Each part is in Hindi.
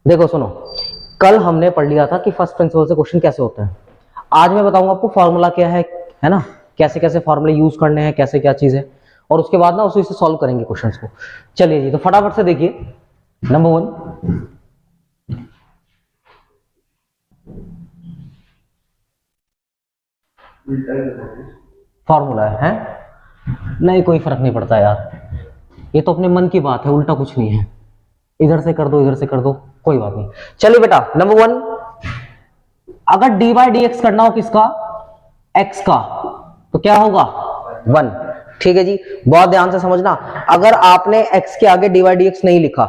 देखो सुनो, कल हमने पढ़ लिया था कि फर्स्ट प्रिंसिपल से क्वेश्चन कैसे होते हैं। आज मैं बताऊंगा आपको फॉर्मूला क्या है ना, कैसे कैसे फॉर्मूले यूज करने हैं, कैसे क्या चीज है, और उसके बाद ना उसी से सॉल्व करेंगे क्वेश्चंस को। चलिए जी, तो फटाफट से देखिए। नंबर 1, फॉर्मूला है? नहीं, कोई फर्क नहीं पड़ता यार, ये तो अपने मन की बात है, उल्टा कुछ नहीं है। इधर से कर दो, इधर से कर दो, कोई बात नहीं। चलिए बेटा, नंबर 1, अगर डी बाई डी एक्स करना हो किसका, एक्स का, तो क्या होगा 1। ठीक है जी, बहुत ध्यान से समझना। अगर आपने एक्स के आगे डी बाई डी एक्स नहीं लिखा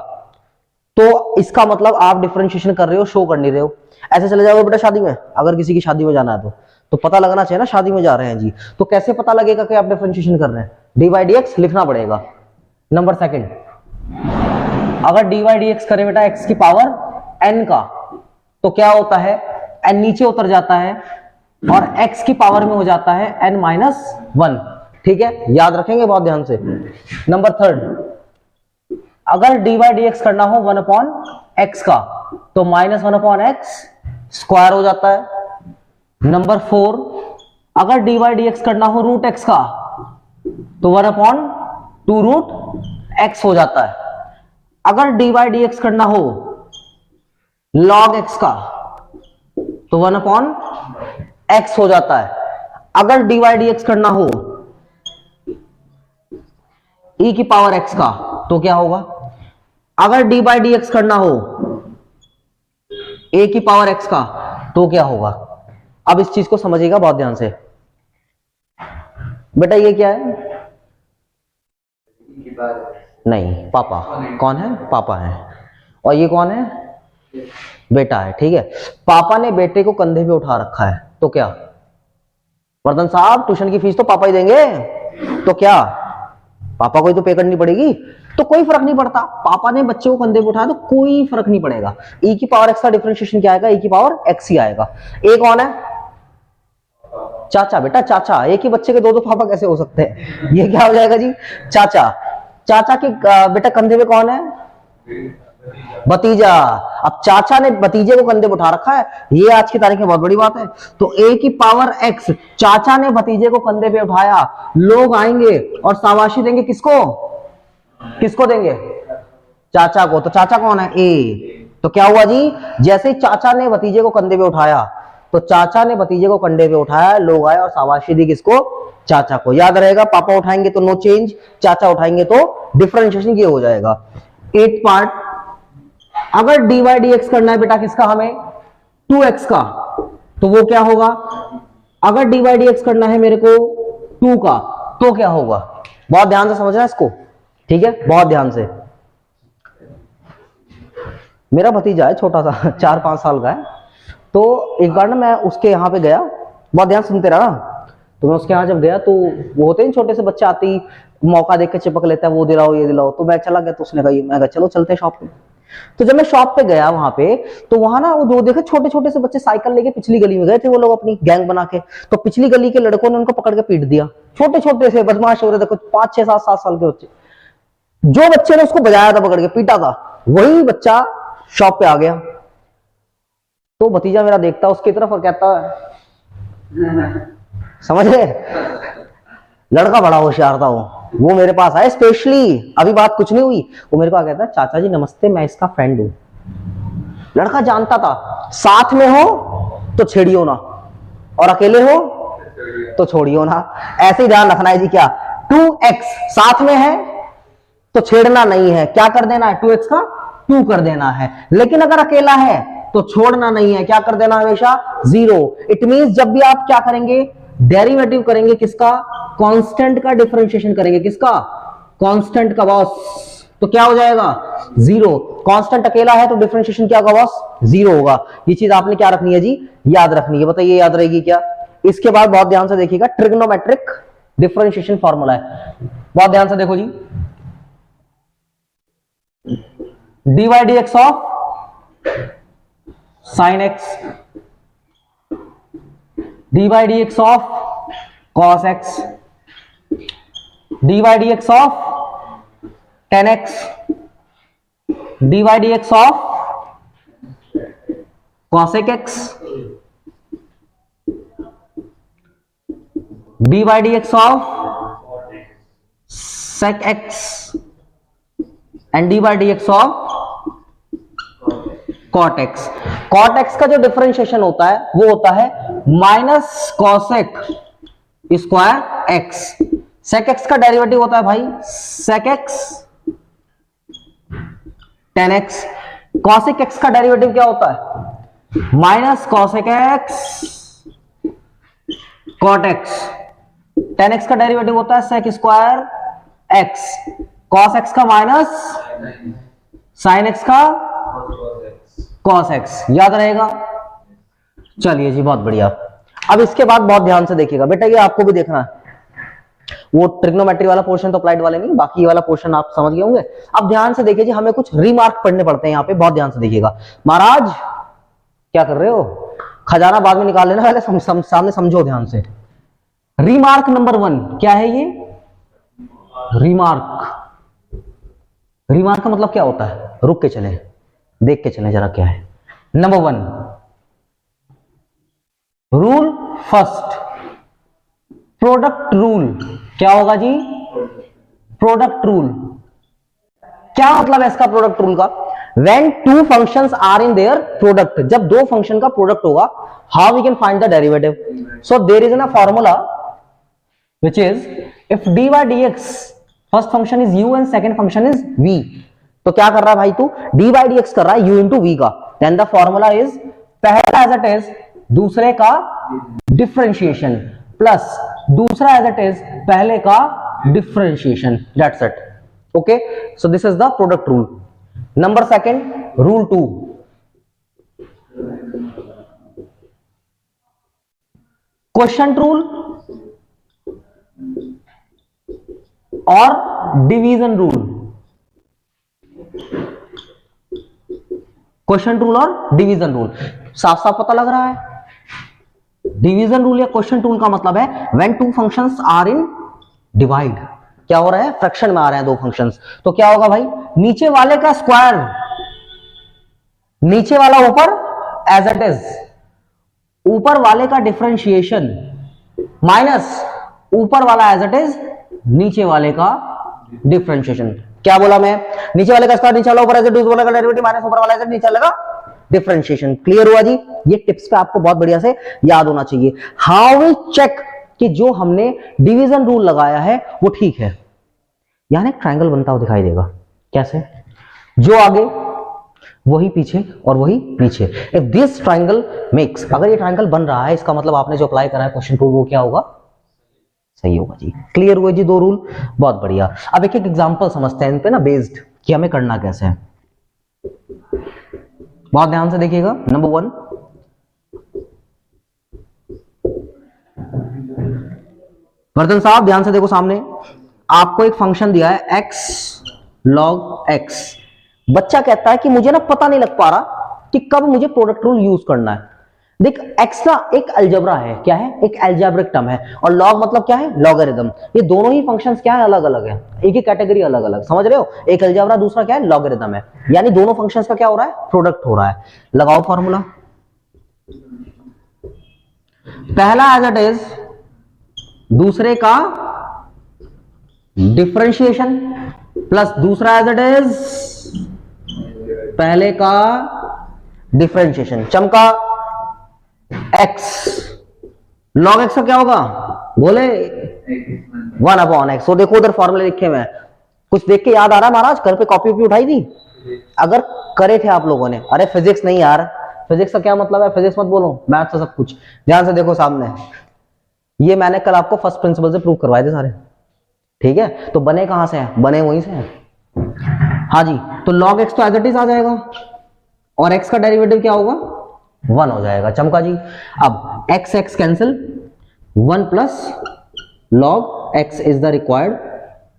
तो इसका मतलब आप डिफरेंशिएशन कर रहे हो, शो कर नहीं रहे हो। ऐसे चले जाओगे बेटा शादी में, अगर किसी की शादी में जाना है तो पता लगना चाहिए ना शादी में जा रहे हैं जी, तो कैसे पता लगेगा कि आप डिफरेंशिएशन कर रहे हैं? डी बाई डी एक्स लिखना पड़ेगा। नंबर 2, अगर डी बाई डी एक्स करे बेटा एक्स की पावर n का, तो क्या होता है, n नीचे उतर जाता है और x की पावर में हो जाता है n माइनस 1। ठीक है, याद रखेंगे बहुत ध्यान से। नंबर 3, अगर डी बाई डी एक्स करना हो 1 अपॉन एक्स का, तो माइनस 1 अपॉन एक्स स्क्वायर हो जाता है। नंबर 4, अगर डी बाई डी एक्स करना हो रूट एक्स का, तो 1 अपॉन 2 रूट एक्स हो जाता है। अगर डी बाई डी एक्स करना हो लॉग एक्स का, तो 1 अपॉन एक्स हो जाता है। अगर डी बाई डी एक्स करना हो e की पावर x का, तो क्या होगा? अगर डी बाई डी एक्स करना हो a की पावर x का, तो क्या होगा? अब इस चीज को समझिएगा बहुत ध्यान से। बेटा ये क्या है? नहीं, पापा। कौन है? पापा है। और ये कौन है? बेटा है। ठीक है, पापा ने बेटे को कंधे पे उठा रखा है, तो क्या? वर्धन साहब, ट्यूशन की फीस तो पापा ही देंगे, तो क्या पापा को ही तो पे करनी पड़ेगी, तो कोई फर्क नहीं पड़ता। पापा ने बच्चे को कंधे पे उठाया तो कोई फर्क नहीं पड़ेगा। e की पावर x का डिफरेंशिएशन क्या आएगा? e की पावर x ही आएगा। ए कौन है? चाचा। बेटा चाचा, एक ही बच्चे के दो पापा कैसे हो सकते हैं? ये क्या हो जाएगा जी? चाचा। चाचा के बेटा कंधे पे कौन है? भतीजा। अब चाचा ने भतीजे को कंधे पे उठा रखा है, ये आज की तारीख में बहुत बड़ी बात है। तो a की पावर x, चाचा ने भतीजे को कंधे पे उठाया, लोग आएंगे और शाबाशी देंगे किसको? किसको देंगे? चाचा को। तो चाचा कौन है? a। तो क्या हुआ जी? जैसे ही चाचा ने भतीजे को कंधे पे उठाया, तो चाचा ने भतीजे को कंधे पे उठाया, लोग आए और शाबाशी दी किसको? चाचा को। याद रहेगा, पापा उठाएंगे तो नो चेंज, चाचा उठाएंगे तो डिफरेंशिएशन ये हो जाएगा। 8 पार्ट, अगर डी बाई डी एक्स करना है बेटा किसका हमें? 2x का, तो वो क्या होगा? अगर डी बाई डी एक्स करना है मेरे को 2 का, तो क्या होगा? बहुत ध्यान से समझना इसको, ठीक है, बहुत ध्यान से। मेरा भतीजा है छोटा सा, 4-5 साल का है। तो एक बार ना मैं उसके यहाँ पे गया, बहुत ध्यान सुनते रहा। तो मैं उसके यहाँ जब गया तो वो होते हैं छोटे से बच्चे, आते ही मौका देख के चिपक लेता है, वो दिलाओ ये दिलाओ। तो मैं चला गया, तो उसने कहा, मैं कहा चलो चलते हैं शॉप पे। तो जब मैं शॉप पे गया वहां पे, तो वहां ना वो जो देखे छोटे छोटे से बच्चे साइकिल लेके पिछली गली में गए थे, वो लोग अपनी गैंग बना के। तो पिछली गली के लड़कों ने उनको पकड़ के पीट दिया। छोटे छोटे से बदमाश हो रहे थे, कुछ 5-6-7 साल के बच्चे। जो बच्चे ने उसको बजाया था, पकड़ के पीटा था, वही बच्चा शॉप पे आ गया। तो भतीजा मेरा देखता उसकी तरफ और कहता है, समझ रहे, लड़का बड़ा होशियार था वो मेरे पास आया स्पेशली, अभी बात कुछ नहीं हुई। वो मेरे को आ कहता है, चाचा जी नमस्ते, मैं इसका फ्रेंड हूं। लड़का जानता था, साथ में हो तो छेड़ियो ना, और अकेले हो तो छोड़ियो ना। ऐसे ही ध्यान रखना है जी। क्या 2x साथ में है तो छेड़ना नहीं है, क्या कर देना है? 2x का 2 कर देना है। लेकिन अगर अकेला है तो छोड़ना नहीं है, क्या कर देना? हमेशा 0। इट मींस जब भी आप क्या करेंगे? डेरिवेटिव करेंगे किसका? कांस्टेंट का डिफरेंशिएशन करेंगे। किसका? कांस्टेंट का बॉस। तो क्या हो जाएगा? 0। कांस्टेंट अकेला है तो डिफरेंशिएशन क्या होगा बॉस? 0 होगा। ये चीज आपने क्या रखनी है जी? याद रखनी है। बताइए याद रहेगी क्या? इसके बाद बहुत ध्यान से देखिएगा, ट्रिग्नोमेट्रिक डिफरेंशिएशन फॉर्मूला है, बहुत ध्यान से देखो जी। D by d x of sine x, d by d x of cos x, d by d x of tan x, d by d x of cosec x dy dx of sec x and dy dx of cot x। cot x का जो डिफरेंशिएशन होता है वो होता है minus cosec square x। sec x का डेरिवेटिव होता है भाई sec x tan x। cosec x का डेरिवेटिव क्या होता है minus cosec x cot x। tan x का डेरिवेटिव होता है sec square x। cos x का माइनस sin x का cos x। याद रहेगा। चलिए जी बहुत बढ़िया। अब इसके बाद बहुत ध्यान से देखिएगा बेटा, ये आपको भी देखना है, वो ट्रिग्नोमेट्री वाला पोर्शन तो अप्लाइड वाले नहीं, बाकी ये वाला पोर्शन आप समझ गए होंगे। अब ध्यान से देखिए जी, हमें कुछ रिमार्क पढ़ने पड़ते हैं यहाँ पे, बहुत ध्यान से देखिएगा। महाराज क्या कर रहे हो, खजाना बाद में निकाल लेना, पहले सामने समझो ध्यान से। रिमार्क नंबर 1 क्या है ये, रिमार्क। रिमार्क का मतलब क्या होता है, रुक के चले, देख के चले जरा क्या है। Number 1 rule first, product rule. क्या होगा जी, प्रोडक्ट रूल। क्या मतलब है इसका प्रोडक्ट रूल का, when two functions are in their product, जब दो फंक्शन का प्रोडक्ट होगा, how we can find the derivative? So there is a formula which is if dy dx first function is u and second function is v, तो क्या कर रहा है भाई तू, dy dx कर रहा है u into v का, then the formula is पहला as it is दूसरे का डिफरेंशिएशन प्लस दूसरा एज इट इज पहले का differentiation, that's it. Okay, so this is the product rule. Number second rule 2, quotient rule और डिवीजन रूल। क्वोशंट रूल और डिवीजन रूल साफ साफ पता लग रहा है। डिवीजन रूल या क्वोशंट रूल का मतलब है when two functions are in divide, क्या हो रहा है, फ्रैक्शन में आ रहे हैं दो फंक्शंस, तो क्या होगा भाई, नीचे वाले का स्क्वायर नीचे वाला ऊपर एज इट इज, ऊपर वाले का डिफरेंशिएशन माइनस ऊपर वाला एज इट इज नीचे वाले का डिफरेंशिएशन। क्या बोला मैं, नीचे वाले का स्क्वायर नीचे वाला ऊपर एज इट इज, वाले का डेरिवेटिव माइनस ऊपर वाला एज इट नीचे वाले का डिफरेंशिएशन। क्लियर हुआ जी, ये टिप्स पे आपको बहुत बढ़िया से याद होना चाहिए। हाउ वी चेक कि जो हमने डिवीजन रूल लगाया है वो ठीक है। यहां एक ट्रायंगल बनता हुआ दिखाई देगा, कैसे, जो आगे वही पीछे और वही नीचे। इफ दिस ट्रायंगल मेक्स, अगर ये ट्रायंगल बन रहा है इसका मतलब आपने जो अप्लाई करा है क्वेश्चन रूल वो क्या होगा, सही होगा जी। क्लियर हुए जी दो रूल, बहुत बढ़िया। अब एक एक एग्जांपल समझते हैं इन पे ना बेस्ड, कि हमें करना कैसे है। बहुत ध्यान से देखिएगा। नंबर 1, वर्धन साहब ध्यान से देखो, सामने आपको एक फंक्शन दिया है x log x। बच्चा कहता है कि मुझे ना पता नहीं लग पा रहा कि कब मुझे प्रोडक्ट रूल यूज करना है। देख x ना एक अलजेब्रा है, क्या है, एक अलजेब्रिक टर्म है, और log मतलब क्या है, लॉगरिथम। ये दोनों ही फंक्शंस क्या है, अलग अलग है, एक ही कैटेगरी अलग अलग, समझ रहे हो, एक अलजेब्रा दूसरा क्या है, लॉगरिथम है, यानी दोनों फंक्शंस का क्या हो रहा है, प्रोडक्ट हो रहा है। लगाओ फॉर्मूला, पहला एज इट इज दूसरे का डिफरेंशिएशन प्लस दूसरा एज इट इज पहले का डिफरेंशिएशन। चमका x log x का क्या होगा, बोले 1/x। तो देखो उधर फॉर्मूले लिखे हुए हैं, कुछ देख के याद आ रहा है महाराज, घर पे कॉपी वॉपी उठाई थी अगर करे थे आप लोगों ने। अरे फिजिक्स नहीं यार, फिजिक्स का क्या मतलब है, फिजिक्स मत बोलो, मैथ्स का सब कुछ। ध्यान से देखो सामने, ये मैंने कल आपको फर्स्ट प्रिंसिपल से प्रूव करवाए थे सारे, ठीक है, तो बने कहां से हैं, बने वहीं से हैं। हाँ जी, तो log x तो एज इट इज आ जाएगा और x का डेरिवेटिव क्या होगा, 1 हो जाएगा। चमका जी। अब x x cancel, 1 plus log x is the required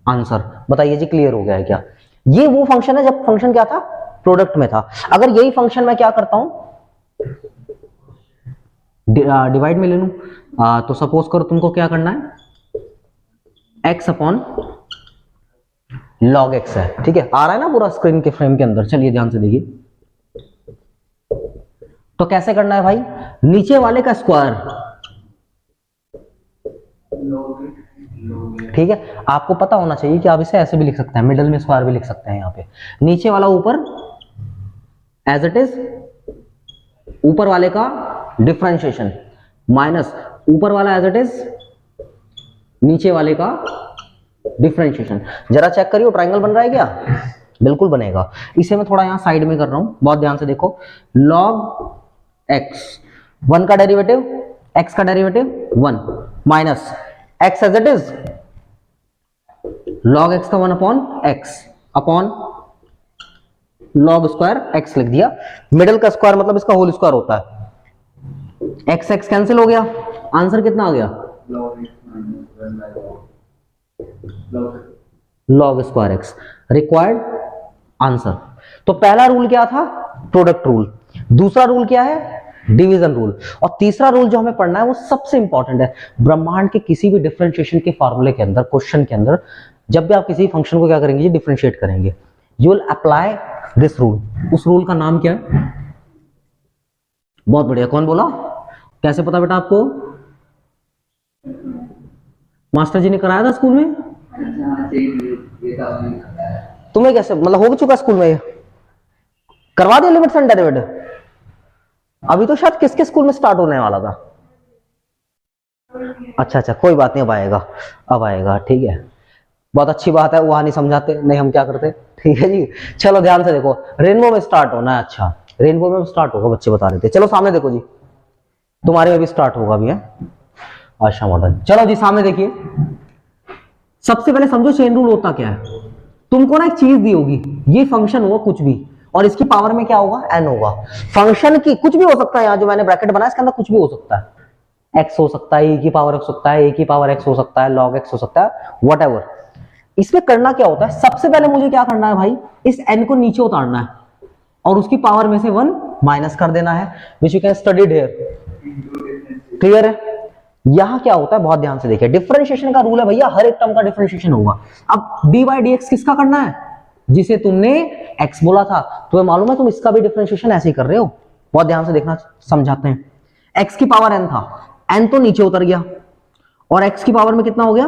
answer. बताइए जी क्लियर हो गया है क्या। ये वो फंक्शन है जब फंक्शन क्या था, प्रोडक्ट में था। अगर यही फंक्शन मैं क्या करता हूं, डिवाइड में ले लूं, तो सपोज करो तुमको क्या करना है, x अपॉन log x है, ठीक है, आ रहा है ना पूरा स्क्रीन के फ्रेम के अंदर। चलिए ध्यान से देखिए, तो कैसे करना है भाई, नीचे वाले का स्क्वायर, ठीक है। आपको पता होना चाहिए कि आप इसे ऐसे भी लिख सकते हैं, मिडल में स्क्वायर भी लिख सकते हैं। यहाँ पे नीचे वाला ऊपर एज इट इज, ऊपर वाले का डिफरेंशिएशन, माइनस ऊपर वाला एज इट इज, नीचे वाले का डिफरेंशिएशन। जरा चेक करिए ट्रायंगल बन रहा है क्या, बिल्कुल बनेगा। इसे मैं थोड़ा यहां साइड में कर रहा हूं, बहुत ध्यान से देखो। log x, 1 का डेरिवेटिव, x का derivative 1, minus x as it is, log x का 1 upon x upon log square x लिख दिया। मिडिल का स्क्वायर मतलब इसका होल स्क्वायर होता है। x x कैंसिल हो गया, आंसर कितना आ गया, log square x, required answer. तो पहला रूल क्या था, प्रोडक्ट रूल। दूसरा रूल क्या है, डिवीजन रूल। और तीसरा रूल जो हमें पढ़ना है वो सबसे इंपॉर्टेंट है। ब्रह्मांड के किसी भी डिफरेंशिएशन के फॉर्मूले के अंदर, क्वेश्चन के अंदर, जब भी आप किसी फंक्शन को क्या करेंगे, डिफरेंशिएट करेंगे, you will apply this rule. उस रूल का नाम क्या है, बहुत बढ़िया, कौन बोला, कैसे पता बेटा आपको, मास्टर जी ने कराया था स्कूल में, तुम्हें कैसे मतलब हो चुका स्कूल में, करवा दिया लिमिट्स एंड डेरिवेटिव। अभी तो शायद किसके स्कूल में स्टार्ट होने वाला था। अच्छा अच्छा, कोई बात नहीं, अब आएगा, अब आएगा, ठीक है, बहुत अच्छी बात है। वहां नहीं समझाते, नहीं हम क्या करते, ठीक है जी। चलो ध्यान से देखो, रेनबो में स्टार्ट होना है, अच्छा रेनबो में स्टार्ट होगा, बच्चे बता रहे थे। चलो सामने देखो जी, तुम्हारे में भी स्टार्ट होगा अभी है, आशा मॉडल। चलो जी सामने देखिए, सबसे पहले समझो चेन रूल होता क्या है। तुमको ना एक चीज दी होगी, ये फंक्शन होगा कुछ भी, और इसकी पावर में क्या होगा, n होगा। फंक्शन की कुछ भी हो सकता है, यहाँ जो मैंने ब्रैकेट बनाया इसके अंदर कुछ भी हो सकता है, x हो सकता है, e की पावर x हो सकता है, a की पावर x हो सकता है, log x हो सकता है, व्हाटएवर। इसमें करना क्या होता है, सबसे पहले मुझे क्या करना है भाई, इस n को नीचे उतारना है और उसकी पावर में से 1 माइनस कर देना है, which you can study here. Clear है। यहां क्या होता है, बहुत ध्यान से देखिए, डिफरेंशिएशन का रूल है भैया, हर एक टर्म का डिफरेंशिएशन होगा। अब dy dx किसका करना है, जिसे तुमने x बोला था, तुम्हें मालूम है तुम इसका भी डिफरेंशिएशन ऐसे ही कर रहे हो, बहुत ध्यान से देखना, समझाते हैं। x की पावर n था, n तो नीचे उतर गया और x की पावर में कितना हो गया।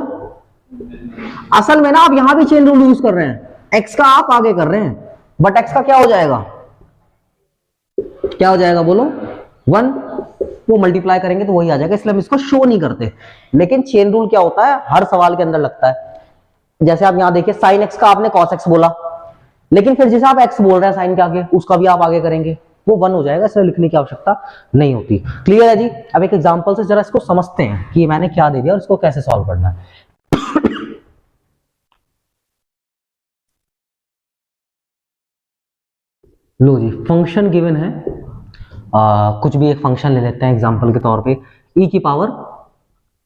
असल में ना आप यहां भी चेन रूल यूज कर रहे हैं, x का आप आगे कर रहे हैं, बट x का क्या हो जाएगा, क्या हो जाएगा बोलो, 1, वो मल्टीप्लाई करेंगे तो वही आ जाएगा, इसलिए हम इसको शो नहीं करते। लेकिन चेन रूल क्या होता है, हर सवाल के अंदर लगता है। जैसे आप यहां देखिए, साइन एक्स का आपने कॉस एक्स बोला, लेकिन फिर जैसे आप एक्स बोल रहे हैं साइन के आगे, उसका भी आप आगे करेंगे, वो 1 हो जाएगा, इसलिए लिखने की आवश्यकता नहीं होती। क्लियर है जी। अब एक एग्जांपल से जरा इसको समझते हैं कि मैंने क्या दे दिया और इसको कैसे सॉल्व करना है। लो जी, फंक्शन गिवन है, कुछ भी एक फंक्शन ले लेते हैं एग्जांपल के तौर पे, e की पावर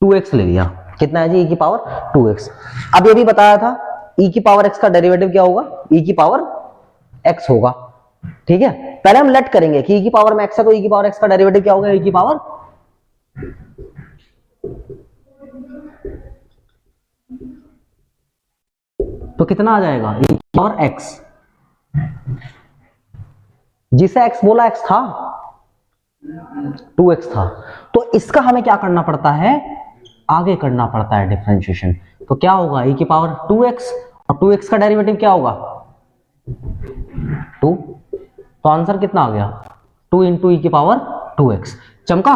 2x ले लिया। कितना है जी, e की पावर 2x। अब ये भी बताया था e की पावर x का डेरिवेटिव क्या होगा, e की पावर x होगा, ठीक है। पहले हम लेट करेंगे कि e की पावर में x है, तो e की पावर x का डेरिवेटिव क्या होगा, e की पावर, तो कितना आ जाएगा, e की पावर x, जिसे x बोला x था, 2x था, तो इसका हमें क्या करना पड़ता है, आगे करना पड़ता है डिफरेंशिएशन। तो क्या होगा, e की पावर 2x, और 2x का डेरिवेटिव क्या होगा, 2, तो आंसर कितना आ गया, 2 इंटू ई की पावर 2x। चमका।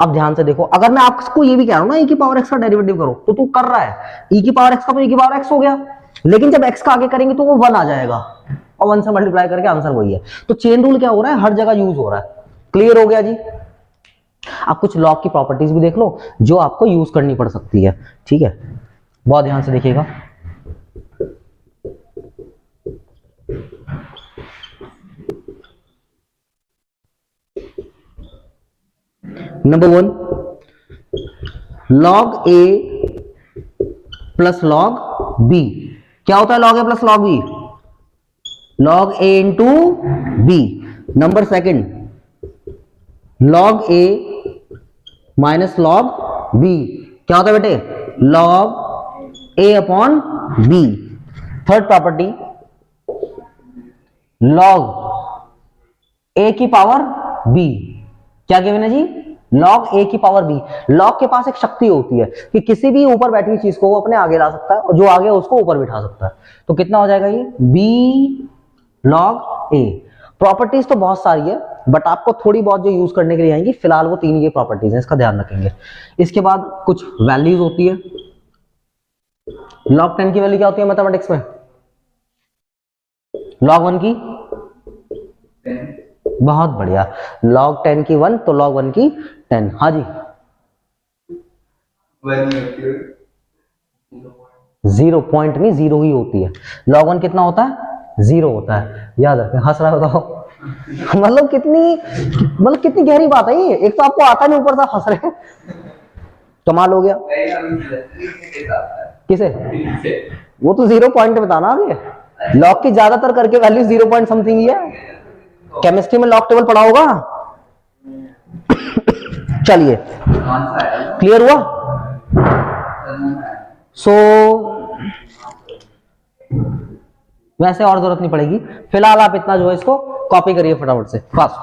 अब ध्यान से देखो, अगर मैं आपको ये भी कह रहा हूं ना e की पावर x का डेरिवेटिव करो, तो तू कर रहा है e की पावर x का, तो e की पावर x हो गया, लेकिन जब x का आगे करेंगे तो वो 1 आ जाएगा, और 1 से मल्टीप्लाई करके आंसर वही है। तो चेन रूल क्या हो रहा है, हर जगह यूज हो रहा है। क्लियर हो गया जी। आप कुछ लॉग की प्रॉपर्टीज भी देख लो जो आपको यूज करनी पड़ सकती है, ठीक है, बहुत ध्यान से देखिएगा। Number 1, log a plus log b। क्या होता है log a plus log b, log a into b। Number 2, log a minus log b, क्या होता है बेटे, log a upon b। Third property, log a की पावर बी, क्या गिवन है जी, log a की पावर b। log के पास एक शक्ति होती है कि किसी भी ऊपर बैठी हुई चीज को वो अपने आगे ला सकता है और जो आगे है उसको ऊपर बिठा सकता है। तो कितना हो जाएगा ये b log a। प्रॉपर्टीज तो बहुत सारी है बट आपको थोड़ी बहुत जो यूज करने के लिए आएंगी, फिलहाल वो 3 ये प्रॉपर्टीज हैं, इसका ध्यान रखेंगे। इसके बाद कुछ वैल्यूज होती है। log 10 की वैल्यू क्या होती है मैथमेटिक्स में, log 1 की, बहुत बढ़िया, log 10 की 1 तो log 1 की 10। हाँ जी, 0 पॉइंट नहीं, 0 ही होती है। log 1 कितना होता है, 0 होता है, याद रखें। हंस रहा बताओ मतलब कितनी गहरी बात है ये, एक तो आपको आता नहीं ऊपर से हंस रहे हैं, कमाल हो गया। किसे, वो तो 0 पॉइंट बताना आगे, log की ज्यादातर करके वैल्यू 0 पॉइंट समथिंग ही है। केमिस्ट्री में log टेबल पढ़ा होगा। चलिए, क्लियर हुआ। सो वैसे और जरूरत नहीं पड़ेगी, फिलहाल आप इतना जो है इसको कॉपी करिए फटाफट से, फास्ट।